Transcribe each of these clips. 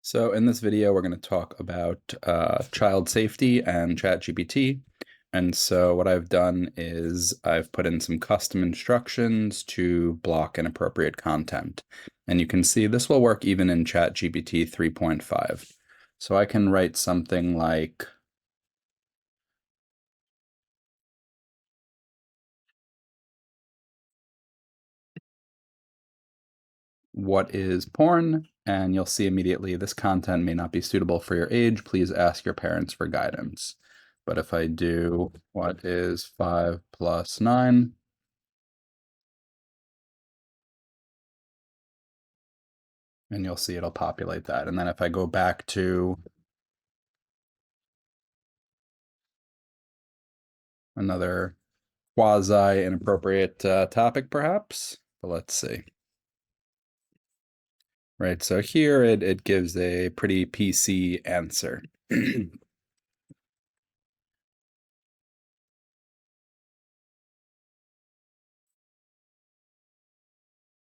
So in this video, we're going to talk about child safety and ChatGPT. And so what I've done is I've put in some custom instructions to block inappropriate content. And you can see this will work even in ChatGPT 3.5. So I can write something like, what is porn? And you'll see immediately this content may not be suitable for your age. Please ask your parents for guidance. But if I do, what is 5 plus 9? And you'll see it'll populate that. And then if I go back to another quasi inappropriate topic, perhaps, but let's see. Right, so here it gives a pretty PC answer. And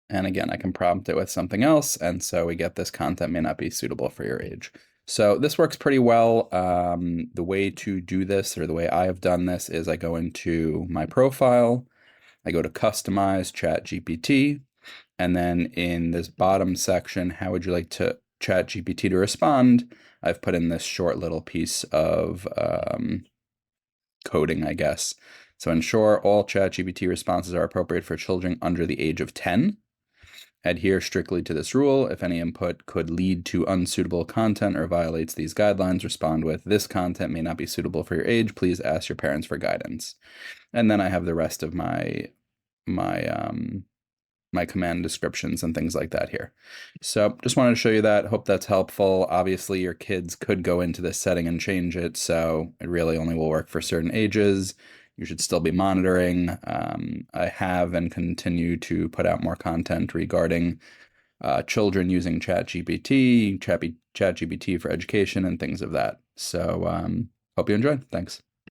again, I can prompt it with something else, and so we get this content may not be suitable for your age. So this works pretty well. The way to do this, or the way I have done this, is I go into my profile, I go to Customize ChatGPT, and then in this bottom section, how would you like to ChatGPT to respond? I've put in this short little piece of coding, I guess. So ensure all ChatGPT responses are appropriate for children under the age of 10. Adhere strictly to this rule. If any input could lead to unsuitable content or violates these guidelines, respond with, this content may not be suitable for your age. Please ask your parents for guidance. And then I have the rest of my command descriptions and things like that here. So just wanted to show you that. Hope that's helpful. Obviously, your kids could go into this setting and change it, so it really only will work for certain ages. You should still be monitoring. I have and continue to put out more content regarding children using ChatGPT, ChatGPT for education, and things of that. So hope you enjoyed. Thanks.